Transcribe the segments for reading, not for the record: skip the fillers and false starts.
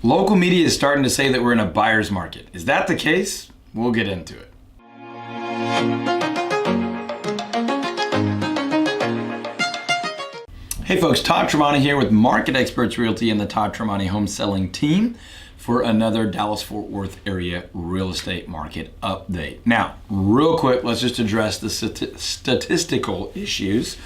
Local media is starting to say that we're in a buyer's market. Is that the case? We'll get into it. Hey folks, Todd Tramonte here with Market Experts Realty and the Todd Tramonte home selling team for another Dallas-Fort Worth area real estate market update. Now, real quick, let's just address the statistical issues.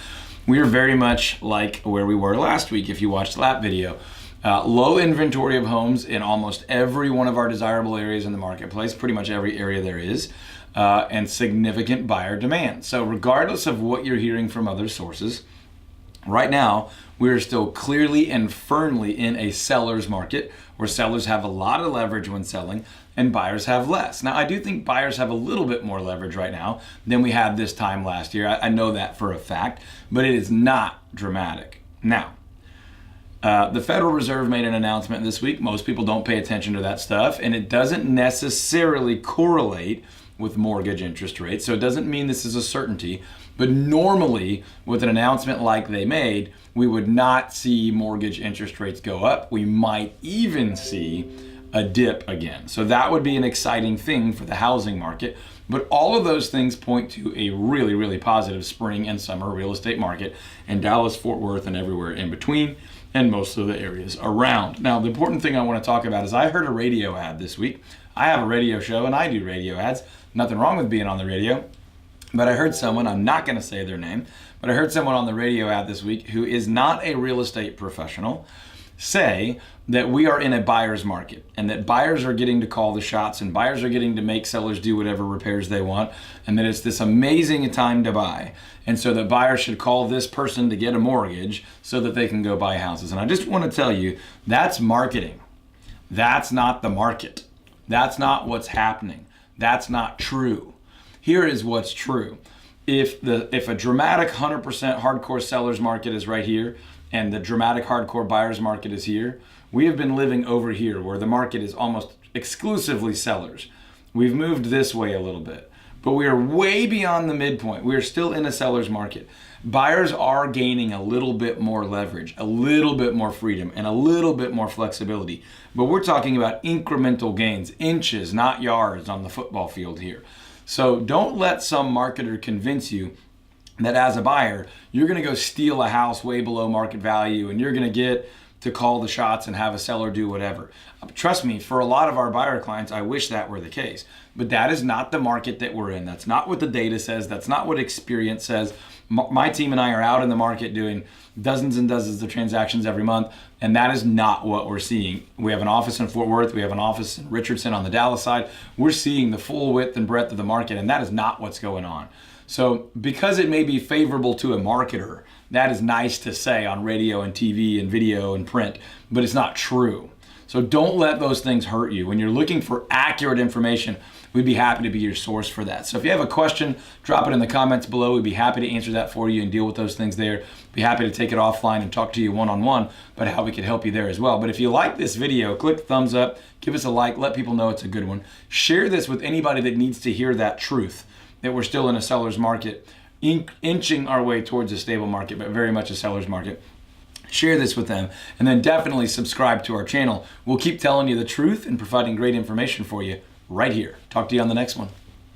We are very much like where we were last week if you watched that video. Low inventory of homes in almost every one of our desirable areas in the marketplace, pretty much every area there is, and significant buyer demand. So regardless of what you're hearing from other sources, right now, we are still clearly and firmly in a seller's market where sellers have a lot of leverage when selling and buyers have less. Now, I do think buyers have a little bit more leverage right now than we had this time last year. I know that for a fact, but it is not dramatic. Now, the Federal Reserve made an announcement this week. Most people don't pay attention to that stuff, and it doesn't necessarily correlate with mortgage interest rates. So it doesn't mean this is a certainty, but normally with an announcement like they made, we would not see mortgage interest rates go up. We might even see a dip again. So that would be an exciting thing for the housing market. But all of those things point to a really, really positive spring and summer real estate market in Dallas, Fort Worth, and everywhere in between, and most of the areas around. Now, the important thing I want to talk about is I heard a radio ad this week. I have a radio show and I do radio ads. Nothing wrong with being on the radio. But I heard someone, I'm not going to say their name, but I heard someone on the radio ad this week who is not a real estate professional say that we are in a buyer's market and that buyers are getting to call the shots and buyers are getting to make sellers do whatever repairs they want, and that it's this amazing time to buy. And so that buyers should call this person to get a mortgage so that they can go buy houses. And I just want to tell you, that's marketing. That's not the market. That's not what's happening. That's not true. Here is what's true. If a dramatic 100% hardcore sellers market is right here and the dramatic hardcore buyers market is here, we have been living over here where the market is almost exclusively sellers. We've moved this way a little bit, but we are way beyond the midpoint. We are still in a seller's market. Buyers are gaining a little bit more leverage, a little bit more freedom, and a little bit more flexibility. But we're talking about incremental gains, inches, not yards on the football field here. So don't let some marketer convince you that as a buyer, you're going to go steal a house way below market value and you're going to get to call the shots and have a seller do whatever. Trust me, for a lot of our buyer clients, I wish that were the case. But that is not the market that we're in. That's not what the data says. That's not what experience says. My team and I are out in the market doing dozens and dozens of transactions every month, and that is not what we're seeing. We have an office in Fort Worth. We have an office in Richardson on the Dallas side. We're seeing the full width and breadth of the market, and that is not what's going on. So because it may be favorable to a marketer, that is nice to say on radio and TV and video and print, but it's not true. So don't let those things hurt you. When you're looking for accurate information, we'd be happy to be your source for that. So if you have a question, drop it in the comments below. We'd be happy to answer that for you and deal with those things there. Be happy to take it offline and talk to you one-on-one about how we could help you there as well. But if you like this video, click thumbs up, give us a like, let people know it's a good one. Share this with anybody that needs to hear that truth, that we're still in a seller's market, inching our way towards a stable market, but very much a seller's market. Share this with them, and then definitely subscribe to our channel. We'll keep telling you the truth and providing great information for you right here. Talk to you on the next one.